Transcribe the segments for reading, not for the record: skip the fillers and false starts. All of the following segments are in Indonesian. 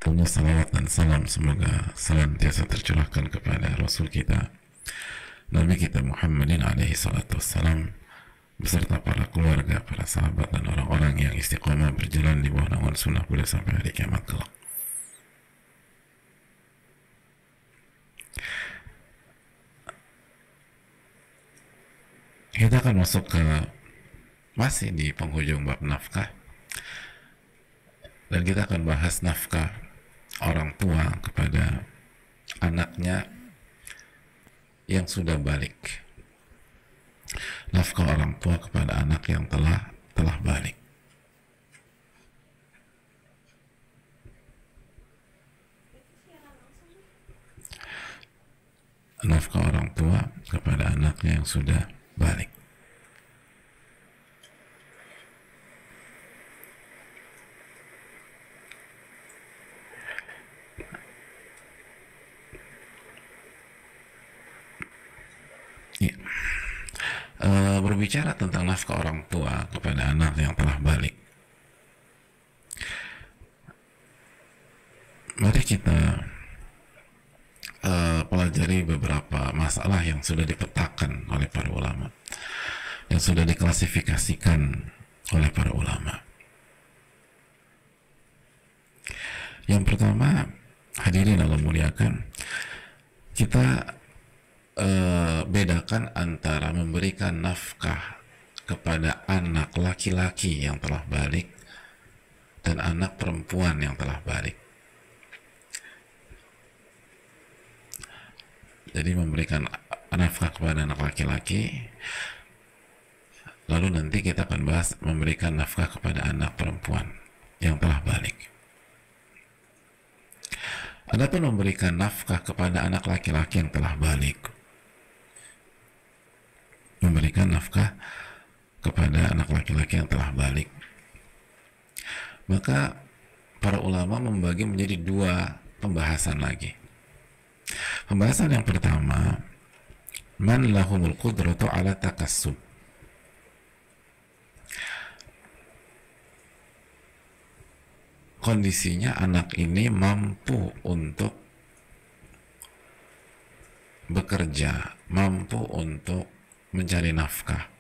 Tentu salawat dan salam semoga senantiasa tercurahkan kepada Rasul kita, Nabi kita Muhammadin alaihi salatu wassalam, beserta para keluarga, para sahabat, dan orang-orang yang istiqomah berjalan di bawah naungan sunnah beliau sampai hari kiamat kelak. Kita akan masuk ke masih di penghujung bab nafkah, dan kita akan bahas nafkah orang tua kepada anaknya yang sudah balik. Nafkah orang tua kepada anak yang telah balik. Nafkah orang tua kepada anaknya yang sudah balik. Ya. Berbicara tentang nafkah orang tua kepada anak yang telah balik, mari kita pelajari beberapa masalah yang sudah dipetakan oleh para ulama, yang sudah diklasifikasikan oleh para ulama. Yang pertama, hadirin Allah muliakan, kita bedakan antara memberikan nafkah kepada anak laki-laki yang telah balik dan anak perempuan yang telah balik. Jadi memberikan nafkah kepada anak laki-laki, lalu nanti kita akan bahas memberikan nafkah kepada anak perempuan yang telah balik. Adapun memberikan nafkah kepada anak laki-laki yang telah balik, memberikan nafkah kepada anak laki-laki yang telah balik, maka para ulama membagi menjadi dua pembahasan lagi. Pembahasan yang pertama, man lahumul qudratu ala takassub. Kondisinya anak ini mampu untuk bekerja, mampu untuk mencari nafkah,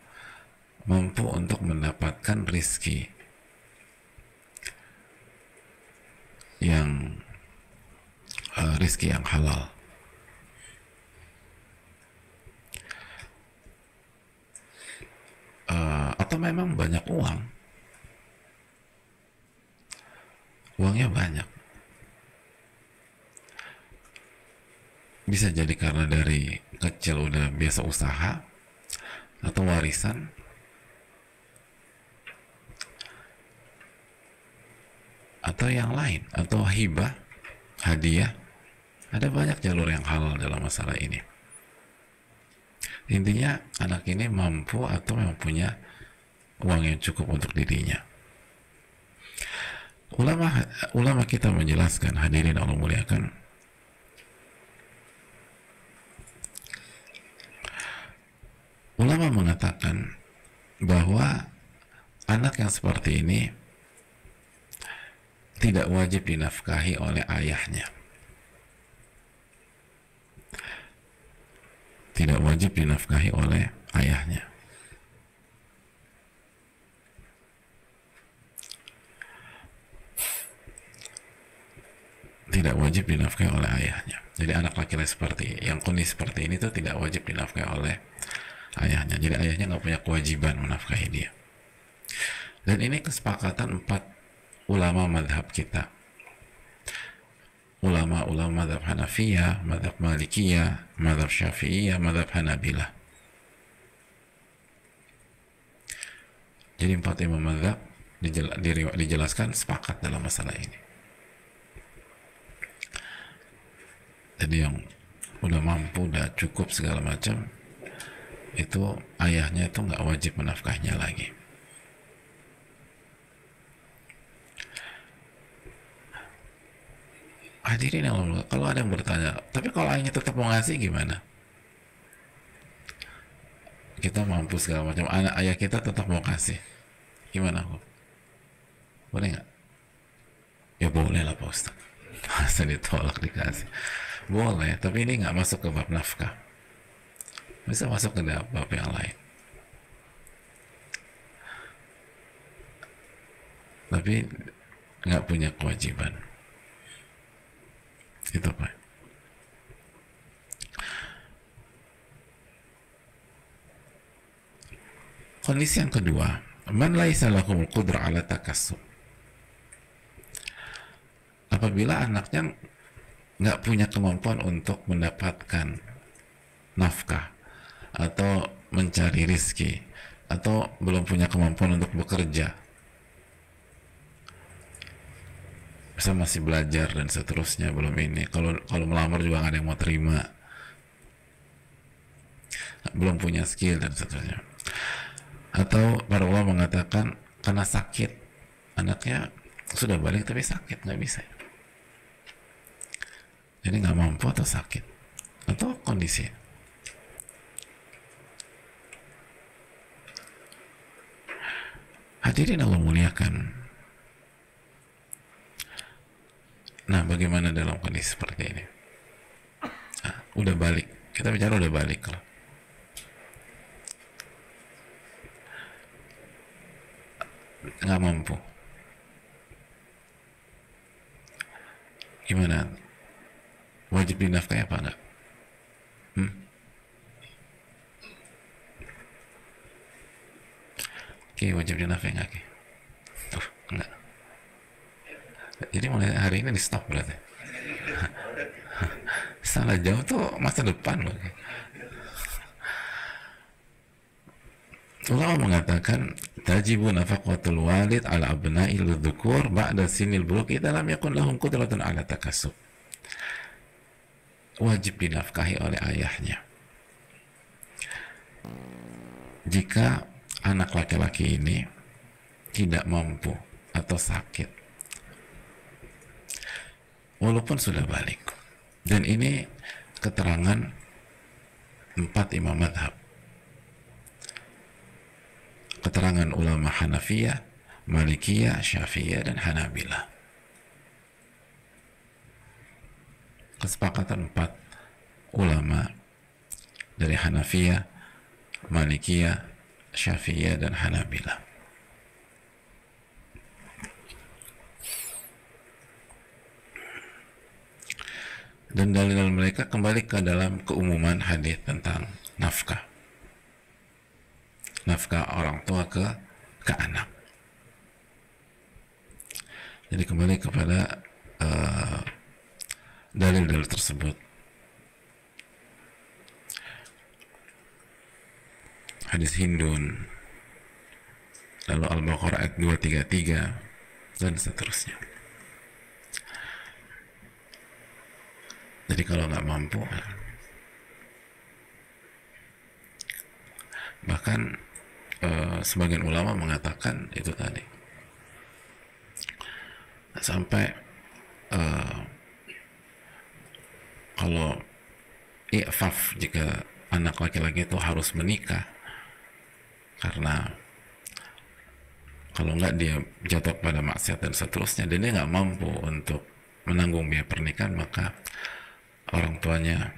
mampu untuk mendapatkan rizki yang rizki yang halal. Atau memang banyak uangnya banyak, bisa jadi karena dari kecil udah biasa usaha, atau warisan, atau yang lain, atau hibah, hadiah. Ada banyak jalur yang halal dalam masalah ini. Intinya anak ini mampu atau memang punya uang yang cukup untuk dirinya. Ulama kita menjelaskan, hadirin Allah muliakan, ulama mengatakan bahwa anak yang seperti ini tidak wajib dinafkahi oleh ayahnya. Tidak wajib dinafkahi oleh ayahnya. Tidak wajib dinafkahi oleh ayahnya. Jadi anak laki-laki seperti yang kondisi seperti ini tuh tidak wajib dinafkahi oleh ayahnya. Jadi ayahnya nggak punya kewajiban menafkahi dia. Dan ini kesepakatan 4 ulama madhab kita. Ulama-ulama madhab Hanafiyah, madhab Malikiyah, madhab Syafi'iyah, madhab Hanabilah. Jadi 4 imam madhab dijelaskan sepakat dalam masalah ini. Jadi yang udah mampu, udah cukup segala macam, itu ayahnya itu nggak wajib menafkahnya lagi. Hadirin Allah, kalau ada yang bertanya, tapi kalau ayahnya tetap mau ngasih gimana? Kita mampu segala macam, ayah kita tetap mau kasih, gimana kok? Boleh nggak? Ya boleh lah Pak Ustaz. Masa ditolak dikasih? Boleh, tapi ini nggak masuk ke bab nafkah. Bisa masuk ke bab yang lain. Tapi nggak punya kewajiban. Itu Pak. Kondisi yang kedua, man laisa lahum qudrah ala takassub. Apabila anaknya nggak punya kemampuan untuk mendapatkan nafkah atau mencari rizki atau belum punya kemampuan untuk bekerja, bisa masih belajar dan seterusnya, belum ini, kalau melamar juga nggak ada yang mau terima, belum punya skill dan seterusnya. Atau para ulama mengatakan karena sakit, anaknya sudah balik tapi sakit, nggak bisa, jadi nggak mampu atau sakit atau kondisi. Hadirin Allah muliakan. Nah, bagaimana dalam kondisi seperti ini? Nah, udah balik, kita bicara udah balik loh. Nggak mampu, gimana? Wajib dinafkahi apa enggak? Oke, wajib dinafkahi enggak? Enggak. Jadi mulai hari ini di stop berarti. Salah jauh tuh masa depan loh. Ulama mengatakan tajibu nafaqatul walid ala abna'il dzukur ba'da sinil bulugh idza lam yakun lahum qudratun ala takassub. Wajib dinafkahi oleh ayahnya jika anak laki-laki ini tidak mampu atau sakit walaupun sudah balik. Dan ini keterangan 4 imam madhab, keterangan ulama Hanafiyah, Malikiyah, Syafi'iyah, dan Hanabilah. Kesepakatan 4 ulama dari Hanafiyah, Malikiyah, Syafi'iyah, dan Hanabilah. Dan dalil mereka kembali ke dalam keumuman hadis tentang nafkah. Nafkah orang tua ke anak. Jadi kembali kepada dalil-dalil tersebut. Hadis Hindun, lalu Al-Baqarah ayat 233, dan seterusnya. Jadi kalau nggak mampu, bahkan sebagian ulama mengatakan itu tadi, sampai kalau i'faf, jika anak laki-laki itu harus menikah, karena kalau nggak dia jatuh pada maksiat dan seterusnya, dan dia nggak mampu untuk menanggung biaya pernikahan, maka orang tuanya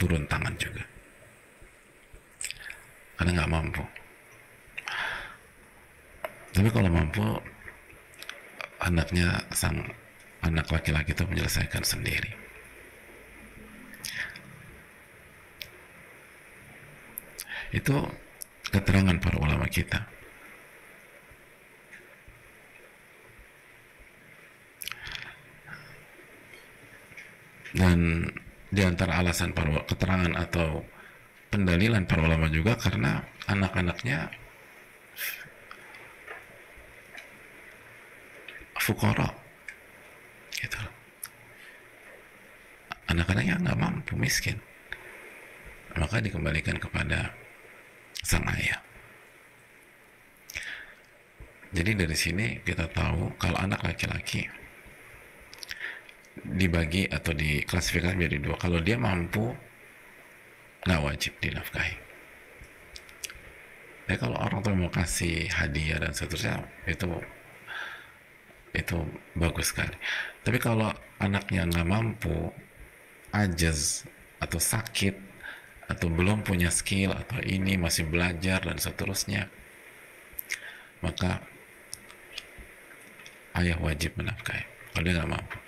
turun tangan juga karena nggak mampu. Tapi kalau mampu, sang anak laki-laki itu menyelesaikan sendiri. Itu keterangan para ulama kita. Dan di antara alasan keterangan atau pendalilan para ulama juga karena anak-anaknya fuqara gitu. Anak-anaknya nggak mampu, miskin, maka dikembalikan kepada sang ayah. Jadi dari sini kita tahu kalau anak laki-laki dibagi atau diklasifikasi menjadi 2. Kalau dia mampu, nggak wajib dinafkahi. Tapi kalau orang tua mau kasih hadiah dan seterusnya, itu bagus sekali. Tapi kalau anaknya nggak mampu, ajaz atau sakit atau belum punya skill atau ini masih belajar dan seterusnya, maka ayah wajib menafkahi kalau dia nggak mampu.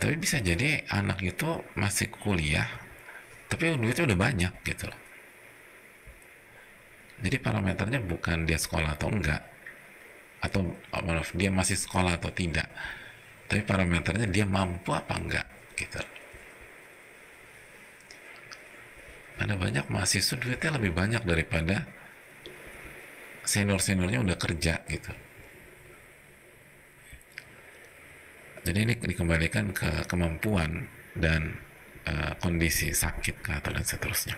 Tapi bisa jadi anak itu masih kuliah tapi duitnya udah banyak gitu loh. Jadi parameternya bukan dia sekolah atau enggak, atau maaf, dia masih sekolah atau tidak, tapi parameternya dia mampu apa enggak gitu. Ada banyak mahasiswa duitnya lebih banyak daripada senior-seniornya udah kerja gitu. Jadi ini dikembalikan ke kemampuan dan kondisi sakit atau dan seterusnya.